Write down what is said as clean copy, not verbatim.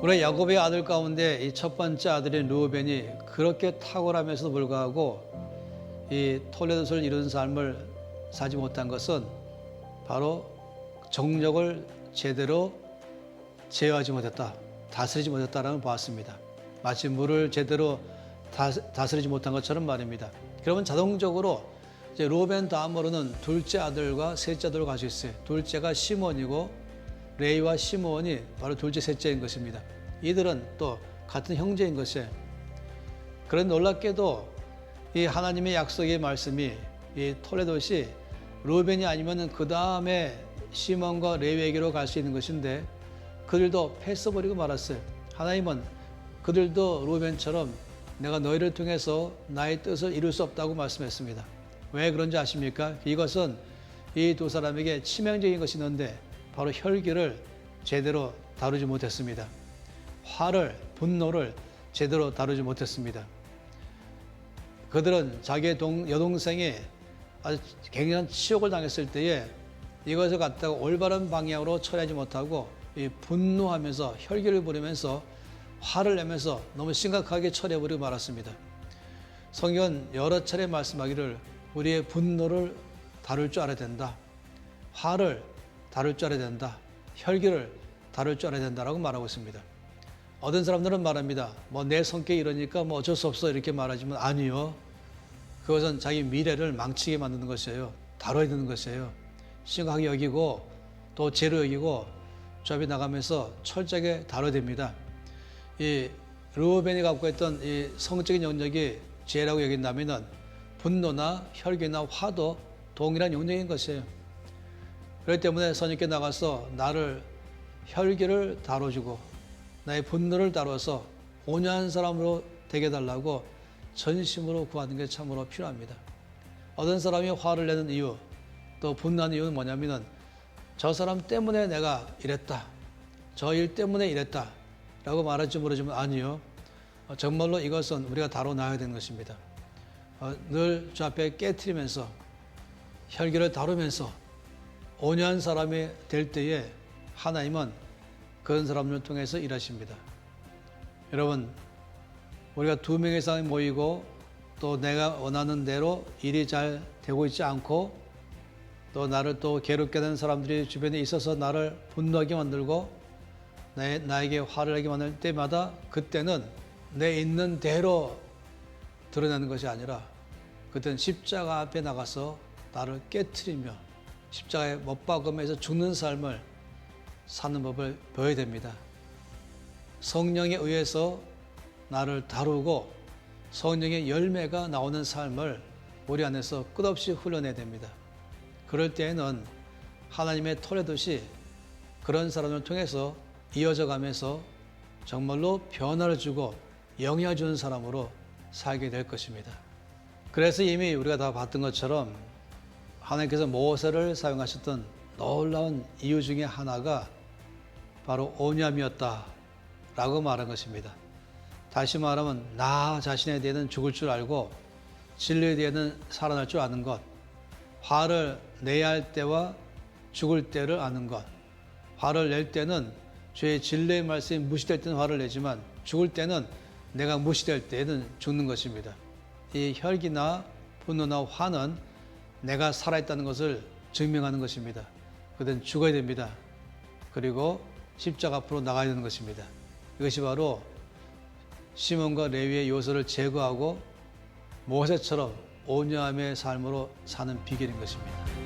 우리 야곱의 아들 가운데 이 첫 번째 아들인 르우벤이 그렇게 탁월하면서도 불구하고 이 톨레도스를 이룬 삶을 살지 못한 것은 바로 정력을 제대로 제어하지 못했다, 다스리지 못했다라는 걸 보았습니다. 마치 물을 제대로 다스리지 못한 것처럼 말입니다. 그러면 자동적으로 이제 르우벤 다음으로는 둘째 아들과 셋째 아들을 가지고 있어요. 둘째가 시몬이고 레위와 시몬이 바로 둘째, 셋째인 것입니다. 이들은 또 같은 형제인 것이에요. 그런 놀랍게도 이 하나님의 약속의 말씀이 이 톨레도시 르우벤이 아니면은 그 다음에 시몬과 레위에게로 갈 수 있는 것인데 그들도 패써버리고 말았어요. 하나님은 그들도 르우벤처럼 내가 너희를 통해서 나의 뜻을 이룰 수 없다고 말씀했습니다. 왜 그런지 아십니까? 이것은 이 두 사람에게 치명적인 것이 있는데 바로 혈기를 제대로 다루지 못했습니다. 화를, 분노를 제대로 다루지 못했습니다. 그들은 자기의 여동생이 아주 굉장한 치욕을 당했을 때에 이것을 갖다가 올바른 방향으로 처리하지 못하고 분노하면서 혈기를 부리면서 화를 내면서 너무 심각하게 처리해버리고 말았습니다. 성경은 여러 차례 말씀하기를 우리의 분노를 다룰 줄 알아야 된다. 화를 다룰 줄 알아야 된다. 혈기를 다룰 줄 알아야 된다라고 말하고 있습니다. 어떤 사람들은 말합니다. 내 성격이 이러니까 어쩔 수 없어 이렇게 말하지만 아니요. 그것은 자기 미래를 망치게 만드는 것이에요. 다뤄야 되는 것이에요. 심각하게 여기고 또 죄로 여기고 조합이 나가면서 철저하게 다뤄야 됩니다. 이 르우벤이 갖고 있던 이 성적인 영역이 죄라고 여긴다면은 분노나 혈기나 화도 동일한 영역인 것이에요. 그렇기 때문에 선생님께 나가서 나를 혈기를 다뤄주고 나의 분노를 다뤄서 온유한 사람으로 되게 해달라고 전심으로 구하는 게 참으로 필요합니다. 어떤 사람이 화를 내는 이유, 또 분노하는 이유는 뭐냐면은 저 사람 때문에 내가 이랬다, 저 일 때문에 이랬다 라고 말할지 모르지만 아니요. 정말로 이것은 우리가 다뤄놔야 되는 것입니다. 늘 저 앞에 깨트리면서 혈기를 다루면서 온유한 사람이 될 때에 하나님은 그런 사람을 통해서 일하십니다. 여러분, 우리가 2명 이상이 모이고 또 내가 원하는 대로 일이 잘 되고 있지 않고 또 나를 또 괴롭게 하는 사람들이 주변에 있어서 나를 분노하게 만들고 나에게 화를 나게 만들 때마다 그때는 내 있는 대로 드러내는 것이 아니라 그때는 십자가 앞에 나가서 나를 깨트리며 십자가에 못 박으면서 죽는 삶을 사는 법을 배워야 됩니다. 성령에 의해서 나를 다루고 성령의 열매가 나오는 삶을 우리 안에서 끝없이 훈련해야 됩니다. 그럴 때에는 하나님의 톨레도시 그런 사람을 통해서 이어져 가면서 정말로 변화를 주고 영향을 주는 사람으로 살게 될 것입니다. 그래서 이미 우리가 다 봤던 것처럼 하나님께서 모세를 사용하셨던 놀라운 이유 중에 하나가 바로 온유함이었다라고 말한 것입니다. 다시 말하면 나 자신에 대해서는 죽을 줄 알고 진리에 대해서는 살아날 줄 아는 것, 화를 내야 할 때와 죽을 때를 아는 것, 화를 낼 때는 죄의 진리의 말씀이 무시될 때는 화를 내지만 죽을 때는 내가 무시될 때에는 죽는 것입니다. 이 혈기나 분노나 화는 내가 살아있다는 것을 증명하는 것입니다. 그땐 죽어야 됩니다. 그리고 십자가 앞으로 나가야 되는 것입니다. 이것이 바로 시몬과 레위의 요소를 제거하고 모세처럼 온유함의 삶으로 사는 비결인 것입니다.